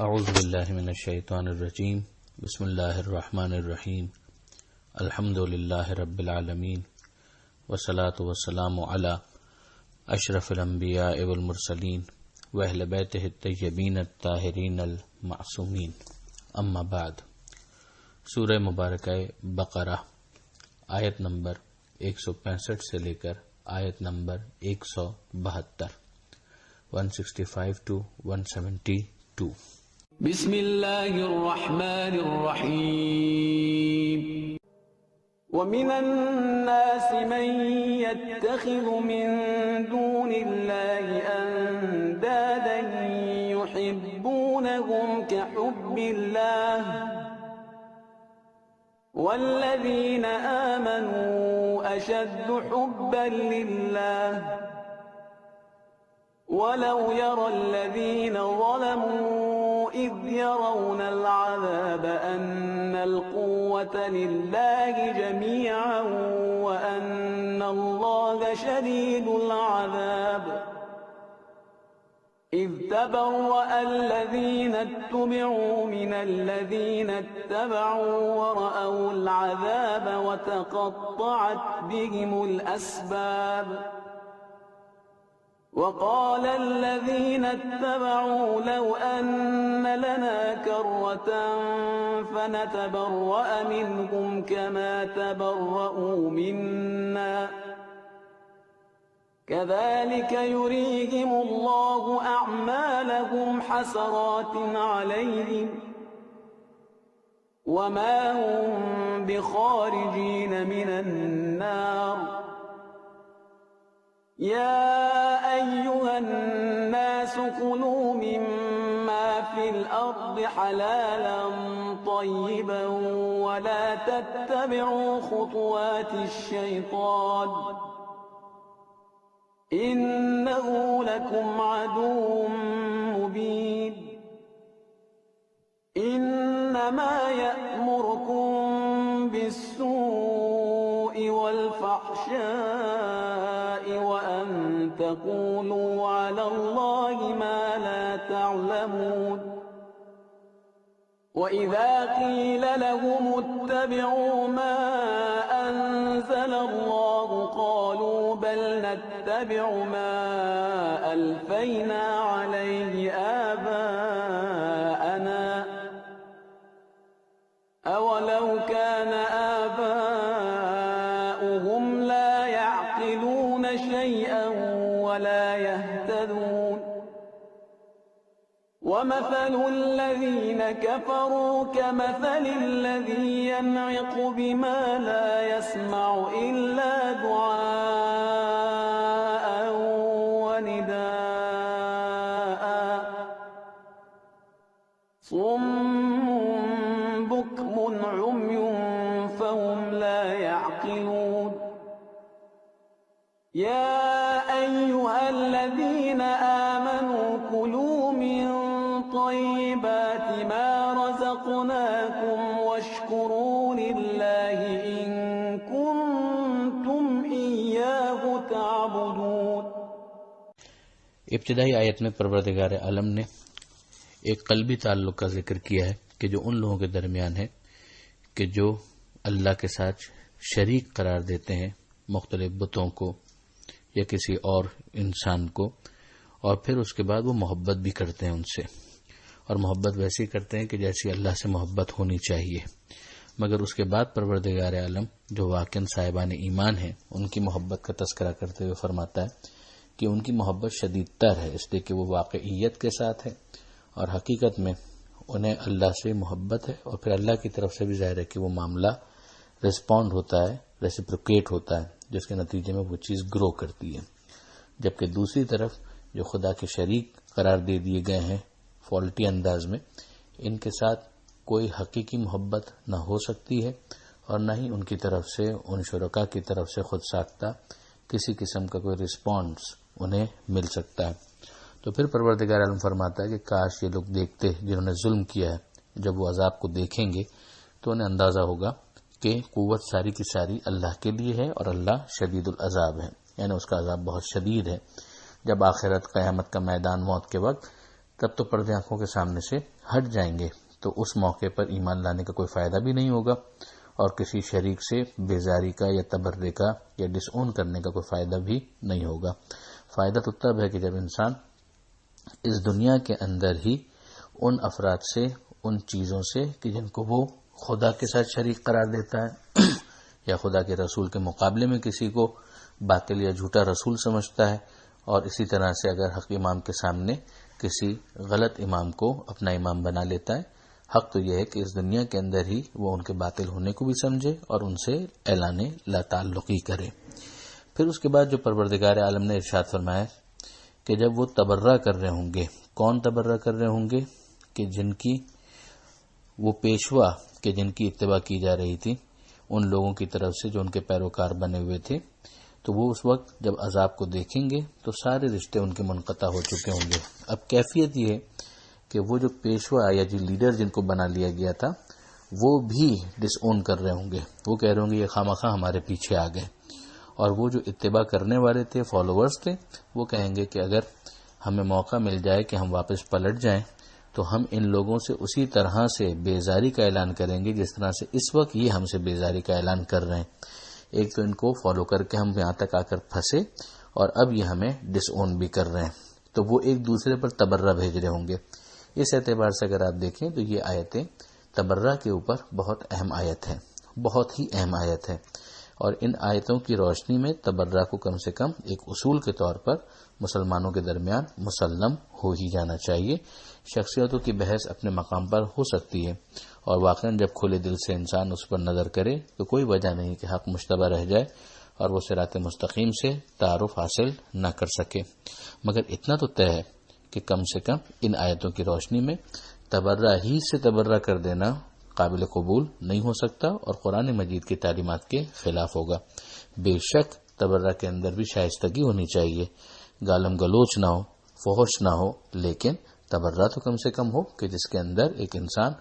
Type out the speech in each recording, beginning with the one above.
اعوذ باللہ من الشیطان الرجیم بسم اللہ الرحمن الرحیم الحمد للہ رب العالمین والصلاة والسلام علی اشرف الانبیاء والمرسلین واہل بیتہ الطیبین الطاہرین المعصومین اما بعد۔ سورہ مبارکہ بقرہ آیت نمبر 165 سے لے کر آیت نمبر 172 165 to 172۔ بسم اللہ الرحمن الرحیم۔ ومن الناس من يتخذ من دون الله اندادا يحبونهم كحب الله والذين آمنوا اشد حبا لله ولو يرى الذين ظلموا إذ يرون العذاب أن القوة لله جميعا وأن الله شديد العذاب إذ تبرأ الذين اتبعوا من الذين اتبعوا ورأوا العذاب وتقطعت بهم الأسباب وقال الذين اتبعوا لو أن لنا كرة فنتبرأ منهم كما تبرؤوا منا كذلك يريهم الله أعمالهم حسرات عليهم وما هم بخارجين من النار يا أيها الناس كلوا مما في الأرض حلالا طيبا ولا تتبعوا خطوات الشيطان إنه لكم عدو مبين إنما يأمركم بالسوء والفحشاء وأن تقولوا على الله ما لا تعلمون وإذا قيل لهم اتبعوا ما أنزل الله قالوا بل نتبع ما ألفينا عليه آباءنا أولو كان آباؤهم لا يعقلون شيئا ولا يهتدون ومثل الذين كفروا كمثل الذي ينعق بما لا يسمع إلا دعاء ونداء صم بكم عمي فهم لا يعقلون يا أيها الذين آمنوا كلوا من طيبات ما رزقناكم واشكروا لله إن كنتم إياه تعبدون۔ ابتدائی آیت میں پروردگار عالم نے ایک قلبی تعلق کا ذکر کیا ہے کہ جو ان لوگوں کے درمیان ہے کہ جو اللہ کے ساتھ شریک قرار دیتے ہیں مختلف بتوں کو یا کسی اور انسان کو، اور پھر اس کے بعد وہ محبت بھی کرتے ہیں ان سے، اور محبت ویسی کرتے ہیں کہ جیسی اللہ سے محبت ہونی چاہیے، مگر اس کے بعد پروردگار عالم جو واقعاً صاحبان ایمان ہیں ان کی محبت کا تذکرہ کرتے ہوئے فرماتا ہے کہ ان کی محبت شدید تر ہے، اس لیے کہ وہ واقعیت کے ساتھ ہے اور حقیقت میں انہیں اللہ سے محبت ہے، اور پھر اللہ کی طرف سے بھی ظاہر ہے کہ وہ معاملہ ریسپونڈ ہوتا ہے، ریسپروکیٹ ہوتا ہے، جس کے نتیجے میں وہ چیز گرو کرتی ہے۔ جبکہ دوسری طرف جو خدا کے شریک قرار دے دیے گئے ہیں فالٹی انداز میں، ان کے ساتھ کوئی حقیقی محبت نہ ہو سکتی ہے اور نہ ہی ان کی طرف سے ان شرکا کی طرف سے خود ساختہ کسی قسم کا کوئی رسپانس انہیں مل سکتا ہے۔ تو پھر پروردگار عالم فرماتا ہے کہ کاش یہ لوگ دیکھتے جنہوں نے ظلم کیا ہے، جب وہ عذاب کو دیکھیں گے تو انہیں اندازہ ہوگا کہ قوت ساری کی ساری اللہ کے لیے ہے اور اللہ شدید العذاب ہے، یعنی اس کا عذاب بہت شدید ہے۔ جب آخرت قیامت کا میدان موت کے وقت تب تو پردے آنکھوں کے سامنے سے ہٹ جائیں گے، تو اس موقع پر ایمان لانے کا کوئی فائدہ بھی نہیں ہوگا، اور کسی شریک سے بیزاری کا یا تبرے کا یا ڈس اون کرنے کا کوئی فائدہ بھی نہیں ہوگا۔ فائدہ تو تب ہے کہ جب انسان اس دنیا کے اندر ہی ان افراد سے، ان چیزوں سے کہ جن کو وہ خدا کے ساتھ شریک قرار دیتا ہے یا خدا کے رسول کے مقابلے میں کسی کو باطل یا جھوٹا رسول سمجھتا ہے، اور اسی طرح سے اگر حق امام کے سامنے کسی غلط امام کو اپنا امام بنا لیتا ہے، حق تو یہ ہے کہ اس دنیا کے اندر ہی وہ ان کے باطل ہونے کو بھی سمجھے اور ان سے اعلان لا تعلقی کرے۔ پھر اس کے بعد جو پروردگار عالم نے ارشاد فرمایا کہ جب وہ تبرہ کر رہے ہوں گے، کون تبرہ کر رہے ہوں گے؟ کہ جن کی وہ پیشوا کہ جن کی اتباع کی جا رہی تھی ان لوگوں کی طرف سے جو ان کے پیروکار بنے ہوئے تھے، تو وہ اس وقت جب عذاب کو دیکھیں گے تو سارے رشتے ان کے منقطع ہو چکے ہوں گے۔ اب کیفیت یہ ہے کہ وہ جو پیشوا یا جو لیڈر جن کو بنا لیا گیا تھا وہ بھی ڈس اون کر رہے ہوں گے، وہ کہہ رہے ہوں گے یہ خامخواہ ہمارے پیچھے آ گئے، اور وہ جو اتباع کرنے والے تھے، فالوورز تھے، وہ کہیں گے کہ اگر ہمیں موقع مل جائے کہ ہم واپس پلٹ جائیں تو ہم ان لوگوں سے اسی طرح سے بیزاری کا اعلان کریں گے جس طرح سے اس وقت یہ ہم سے بیزاری کا اعلان کر رہے ہیں۔ ایک تو ان کو فالو کر کے ہم یہاں تک آ کر پھنسے، اور اب یہ ہمیں ڈس اون بھی کر رہے ہیں، تو وہ ایک دوسرے پر تبرہ بھیج رہے ہوں گے۔ اس اعتبار سے اگر آپ دیکھیں تو یہ آیتیں تبرہ کے اوپر بہت اہم آیت ہے، بہت ہی اہم آیت ہے، اور ان آیتوں کی روشنی میں تبرہ کو کم سے کم ایک اصول کے طور پر مسلمانوں کے درمیان مسلم ہو ہی جانا چاہیے۔ شخصیتوں کی بحث اپنے مقام پر ہو سکتی ہے، اور واقعاً جب کھلے دل سے انسان اس پر نظر کرے تو کوئی وجہ نہیں کہ حق مشتبہ رہ جائے اور وہ صراط مستقیم سے تعارف حاصل نہ کر سکے، مگر اتنا تو طے ہے کہ کم سے کم ان آیتوں کی روشنی میں تبرہ ہی سے تبرہ کر دینا قابل قبول نہیں ہو سکتا اور قرآن مجید کی تعلیمات کے خلاف ہوگا۔ بے شک تبرہ کے اندر بھی شائستگی ہونی چاہیے، گالم گلوچ نہ ہو، فحش نہ ہو، لیکن تبرہ تو کم سے کم ہو کہ جس کے اندر ایک انسان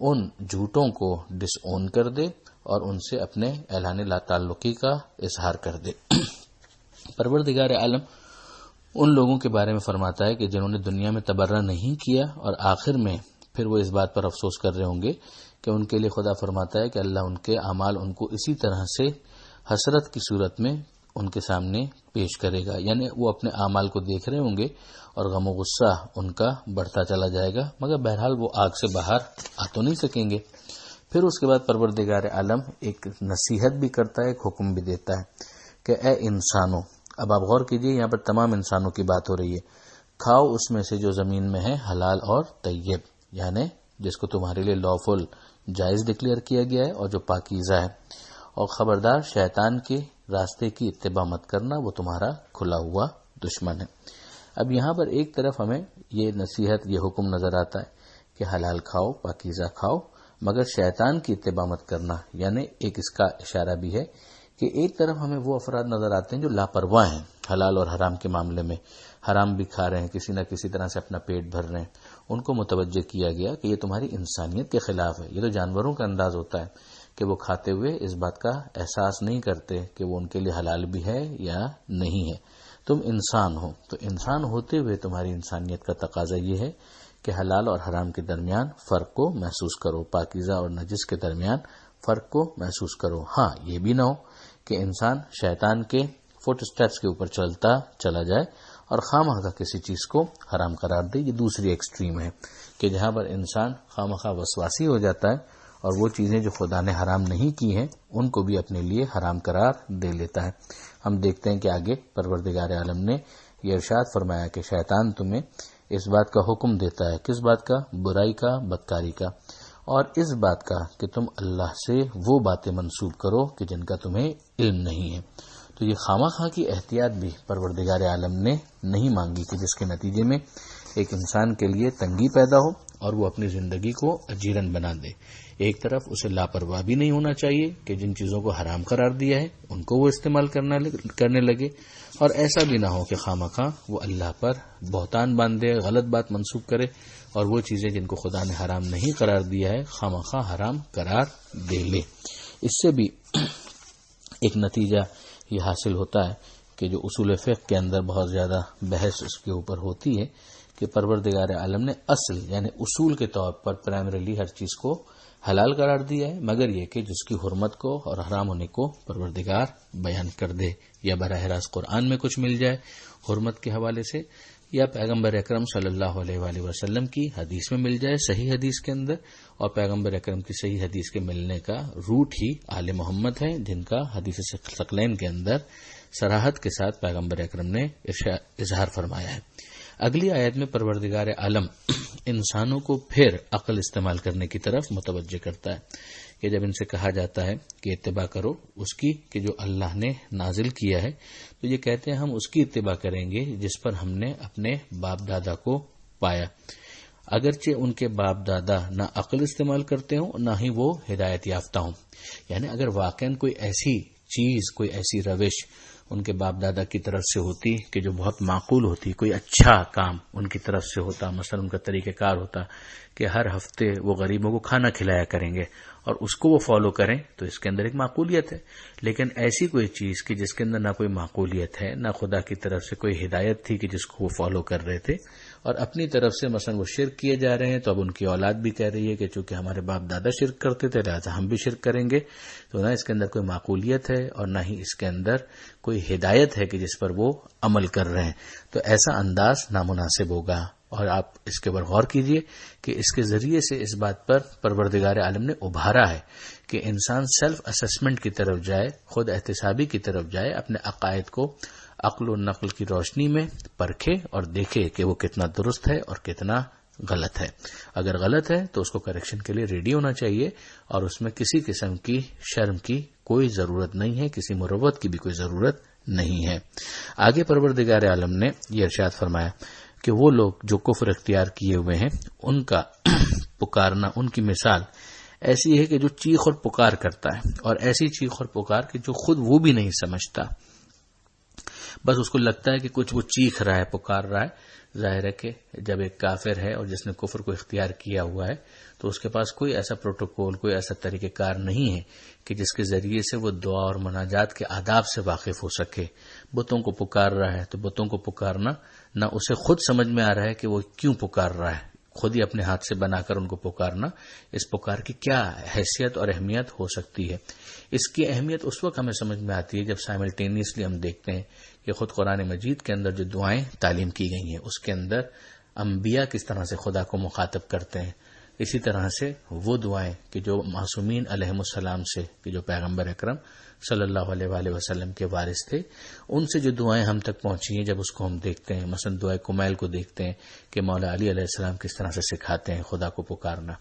ان جھوٹوں کو ڈس اون کر دے اور ان سے اپنے اعلان لا تعلقی کا اظہار کر دے۔ پروردگار عالم ان لوگوں کے بارے میں فرماتا ہے کہ جنہوں نے دنیا میں تبرہ نہیں کیا اور آخر میں پھر وہ اس بات پر افسوس کر رہے ہوں گے کہ ان کے لیے خدا فرماتا ہے کہ اللہ ان کے اعمال ان کو اسی طرح سے حسرت کی صورت میں ان کے سامنے پیش کرے گا، یعنی وہ اپنے اعمال کو دیکھ رہے ہوں گے اور غم و غصہ ان کا بڑھتا چلا جائے گا، مگر بہرحال وہ آگ سے باہر آ تو نہیں سکیں گے۔ پھر اس کے بعد پروردگار عالم ایک نصیحت بھی کرتا ہے، ایک حکم بھی دیتا ہے کہ اے انسانوں، اب آپ غور کیجئے، یہاں پر تمام انسانوں کی بات ہو رہی ہے، کھاؤ اس میں سے جو زمین میں ہے حلال اور طیب، یعنی جس کو تمہارے لیے لافل جائز ڈکلیئر کیا گیا ہے اور جو پاکیزہ ہے، اور خبردار شیطان کے راستے کی اتباع مت کرنا، وہ تمہارا کھلا ہوا دشمن ہے۔ اب یہاں پر ایک طرف ہمیں یہ نصیحت، یہ حکم نظر آتا ہے کہ حلال کھاؤ، پاکیزہ کھاؤ، مگر شیطان کی اتباع مت کرنا، یعنی ایک اس کا اشارہ بھی ہے کہ ایک طرف ہمیں وہ افراد نظر آتے ہیں جو لاپرواہ ہیں حلال اور حرام کے معاملے میں، حرام بھی کھا رہے ہیں، کسی نہ کسی طرح سے اپنا پیٹ بھر رہے ہیں، ان کو متوجہ کیا گیا کہ یہ تمہاری انسانیت کے خلاف ہے۔ یہ تو جانوروں کا انداز ہوتا ہے کہ وہ کھاتے ہوئے اس بات کا احساس نہیں کرتے کہ وہ ان کے لیے حلال بھی ہے یا نہیں ہے، تم انسان ہو، تو انسان ہوتے ہوئے تمہاری انسانیت کا تقاضا یہ ہے کہ حلال اور حرام کے درمیان فرق کو محسوس کرو، پاکیزہ اور نجس کے درمیان فرق کو محسوس کرو۔ ہاں، یہ بھی نہ ہو کہ انسان شیطان کے فٹ سٹیپس کے اوپر چلتا چلا جائے اور خواہ کا کسی چیز کو حرام قرار دے۔ یہ دوسری ایکسٹریم ہے کہ جہاں پر انسان خواہ وسواسی ہو جاتا ہے اور وہ چیزیں جو خدا نے حرام نہیں کی ہیں ان کو بھی اپنے لیے حرام قرار دے لیتا ہے۔ ہم دیکھتے ہیں کہ آگے پروردگار عالم نے یہ ارشاد فرمایا کہ شیطان تمہیں اس بات کا حکم دیتا ہے، کس بات کا؟ برائی کا، بدکاری کا، اور اس بات کا کہ تم اللہ سے وہ باتیں منسوب کرو کہ جن کا تمہیں علم نہیں ہے۔ تو یہ خواہ کی احتیاط بھی پروردگار عالم نے نہیں مانگی کہ جس کے نتیجے میں ایک انسان کے لیے تنگی پیدا ہو اور وہ اپنی زندگی کو اجیرن بنا دے۔ ایک طرف اسے لاپرواہ بھی نہیں ہونا چاہیے کہ جن چیزوں کو حرام قرار دیا ہے ان کو وہ استعمال کرنے لگے، اور ایسا بھی نہ ہو کہ خواہ وہ اللہ پر بہتان باندھے، غلط بات منسوب کرے اور وہ چیزیں جن کو خدا نے حرام نہیں قرار دیا ہے خواہ حرام قرار دے لے۔ اس سے بھی ایک نتیجہ یہ حاصل ہوتا ہے کہ جو اصول فقہ کے اندر بہت زیادہ بحث اس کے اوپر ہوتی ہے کہ پروردگار عالم نے اصل یعنی اصول کے طور پر پرائمریلی ہر چیز کو حلال قرار دیا ہے، مگر یہ کہ جس کی حرمت کو اور حرام ہونے کو پروردگار بیان کر دے، یا براہ راست قرآن میں کچھ مل جائے حرمت کے حوالے سے، یا پیغمبر اکرم صلی اللہ علیہ وآلہ وسلم کی حدیث میں مل جائے صحیح حدیث کے اندر، اور پیغمبر اکرم کی صحیح حدیث کے ملنے کا روٹ ہی آل محمد ہے، جن کا حدیث ثقلین کے اندر صراحت کے ساتھ پیغمبر اکرم نے اظہار فرمایا ہے۔ اگلی آیت میں پروردگار عالم انسانوں کو پھر عقل استعمال کرنے کی طرف متوجہ کرتا ہے کہ جب ان سے کہا جاتا ہے کہ اتباع کرو اس کی کہ جو اللہ نے نازل کیا ہے، تو یہ کہتے ہیں ہم اس کی اتباع کریں گے جس پر ہم نے اپنے باپ دادا کو پایا، اگرچہ ان کے باپ دادا نہ عقل استعمال کرتے ہوں نہ ہی وہ ہدایت یافتہ ہوں۔ یعنی اگر واقعاً کوئی ایسی چیز، کوئی ایسی روش ان کے باپ دادا کی طرف سے ہوتی کہ جو بہت معقول ہوتی، کوئی اچھا کام ان کی طرف سے ہوتا، مثلا ان کا طریقہ کار ہوتا کہ ہر ہفتے وہ غریبوں کو کھانا کھلایا کریں گے اور اس کو وہ فالو کریں، تو اس کے اندر ایک معقولیت ہے۔ لیکن ایسی کوئی چیز کہ جس کے اندر نہ کوئی معقولیت ہے، نہ خدا کی طرف سے کوئی ہدایت تھی کہ جس کو وہ فالو کر رہے تھے، اور اپنی طرف سے مثلا وہ شرک کیے جا رہے ہیں، تو اب ان کی اولاد بھی کہہ رہی ہے کہ چونکہ ہمارے باپ دادا شرک کرتے تھے لہٰذا ہم بھی شرک کریں گے، تو نہ اس کے اندر کوئی معقولیت ہے اور نہ ہی اس کے اندر کوئی ہدایت ہے کہ جس پر وہ عمل کر رہے ہیں، تو ایسا انداز نامناسب ہوگا۔ اور آپ اس کے اوپر غور کیجئے کہ اس کے ذریعے سے اس بات پر پروردگار عالم نے ابھارا ہے کہ انسان سیلف اسسمنٹ کی طرف جائے، خود احتسابی کی طرف جائے، اپنے عقائد کو عقل و نقل کی روشنی میں پرکھے اور دیکھے کہ وہ کتنا درست ہے اور کتنا غلط ہے۔ اگر غلط ہے تو اس کو کریکشن کے لیے ریڈی ہونا چاہیے، اور اس میں کسی قسم کی شرم کی کوئی ضرورت نہیں ہے، کسی مروت کی بھی کوئی ضرورت نہیں ہے۔ آگے پروردگار عالم نے یہ ارشاد فرمایا کہ وہ لوگ جو کفر اختیار کیے ہوئے ہیں ان کا پکارنا، ان کی مثال ایسی ہے کہ جو چیخ اور پکار کرتا ہے، اور ایسی چیخ اور پکار کہ جو خود وہ بھی نہیں سمجھتا، بس اس کو لگتا ہے کہ کچھ وہ چیخ رہا ہے، پکار رہا ہے۔ ظاہر ہے کہ جب ایک کافر ہے اور جس نے کفر کو اختیار کیا ہوا ہے تو اس کے پاس کوئی ایسا پروٹوکول، کوئی ایسا طریقہ کار نہیں ہے کہ جس کے ذریعے سے وہ دعا اور مناجات کے آداب سے واقف ہو سکے۔ بتوں کو پکار رہا ہے تو بتوں کو پکارنا نہ اسے خود سمجھ میں آ رہا ہے کہ وہ کیوں پکار رہا ہے، خود ہی اپنے ہاتھ سے بنا کر ان کو پکارنا، اس پکار کی کیا حیثیت اور اہمیت ہو سکتی ہے۔ اس کی اہمیت اس وقت ہمیں سمجھ میں آتی ہے جب سائملٹینیسلی ہم دیکھتے ہیں کہ خود قرآن مجید کے اندر جو دعائیں تعلیم کی گئی ہیں اس کے اندر انبیاء کس طرح سے خدا کو مخاطب کرتے ہیں، اسی طرح سے وہ دعائیں کہ جو معصومین علیہم السلام سے، کہ جو پیغمبر اکرم صلی اللہ علیہ وآلہ وسلم کے وارث تھے، ان سے جو دعائیں ہم تک پہنچی ہیں، جب اس کو ہم دیکھتے ہیں، مثلا دعائے کمیل کو دیکھتے ہیں کہ مولا علی علیہ السلام کس طرح سے سکھاتے ہیں خدا کو پکارنا،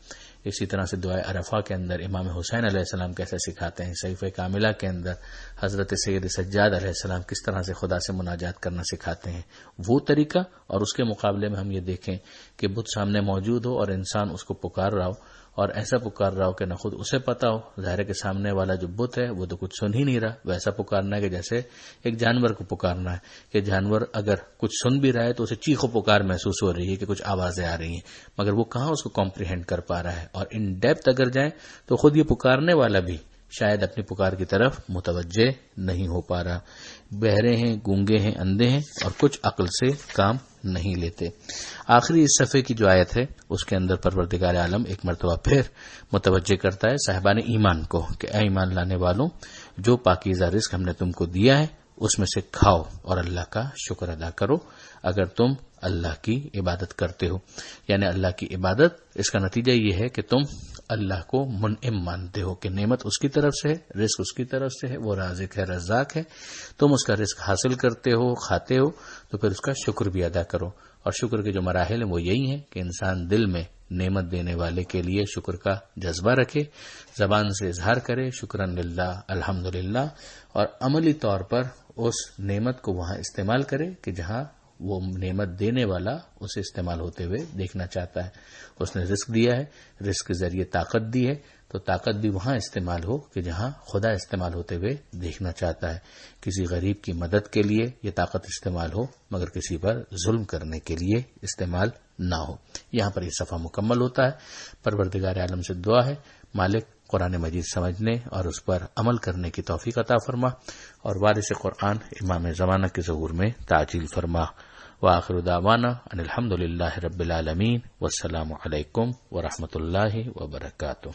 اسی طرح سے دعائے عرفہ کے اندر امام حسین علیہ السلام کیسے سکھاتے ہیں، صحیفہ کاملہ کے اندر حضرت سید سجاد علیہ السلام کس طرح سے خدا سے مناجات کرنا سکھاتے ہیں، وہ طریقہ، اور اس کے مقابلے میں ہم یہ دیکھیں کہ بت سامنے موجود ہو اور انسان اس کو پکار رہا ہو، اور ایسا پکار رہا ہو کہ نہ خود اسے پتا ہو، ظاہر ہے کہ سامنے والا جو بت ہے وہ تو کچھ سن ہی نہیں رہا، ویسا پکارنا ہے کہ جیسے ایک جانور کو پکارنا ہے کہ جانور اگر کچھ سن بھی رہا ہے تو اسے چیخ و پکار محسوس ہو رہی ہے کہ کچھ آوازیں آ رہی ہیں، مگر وہ کہاں اس کو کمپریہینڈ کر پا رہا ہے، اور ان ڈیپتھ اگر جائیں تو خود یہ پکارنے والا بھی شاید اپنی پکار کی طرف متوجہ نہیں ہو پا رہا، بہرے ہیں، گونگے ہیں، اندھے ہیں، اور کچھ عقل سے کام نہیں لیتے۔ آخری اس صفحے کی جو آیت ہے اس کے اندر پروردگار عالم ایک مرتبہ پھر متوجہ کرتا ہے صاحبان ایمان کو کہ اے ایمان لانے والوں، جو پاکیزہ رزق ہم نے تم کو دیا ہے اس میں سے کھاؤ اور اللہ کا شکر ادا کرو اگر تم اللہ کی عبادت کرتے ہو۔ یعنی اللہ کی عبادت، اس کا نتیجہ یہ ہے کہ تم اللہ کو منعم مانتے ہو کہ نعمت اس کی طرف سے ہے، رزق اس کی طرف سے ہے، وہ رازق ہے، رزاق ہے، تم اس کا رزق حاصل کرتے ہو، کھاتے ہو، تو پھر اس کا شکر بھی ادا کرو۔ اور شکر کے جو مراحل ہیں وہ یہی ہیں کہ انسان دل میں نعمت دینے والے کے لیے شکر کا جذبہ رکھے، زبان سے اظہار کرے شکرن للہ، الحمدللہ، اور عملی طور پر اس نعمت کو وہاں استعمال کرے کہ جہاں وہ نعمت دینے والا اسے استعمال ہوتے ہوئے دیکھنا چاہتا ہے۔ اس نے رزق دیا ہے، رزق کے ذریعے طاقت دی ہے، تو طاقت بھی وہاں استعمال ہو کہ جہاں خدا استعمال ہوتے ہوئے دیکھنا چاہتا ہے۔ کسی غریب کی مدد کے لیے یہ طاقت استعمال ہو، مگر کسی پر ظلم کرنے کے لیے استعمال نہ ہو۔ یہاں پر یہ صفحہ مکمل ہوتا ہے۔ پروردگار عالم سے دعا ہے مالک قرآن مجید سمجھنے اور اس پر عمل کرنے کی توفیق عطا فرما، اور وارث قرآن امام زمانہ کے ظہور میں تعجیل فرما۔ وآخر دعوانا ان الحمد للہ رب العالمین، والسلام علیکم ورحمۃ اللہ وبرکاتہ۔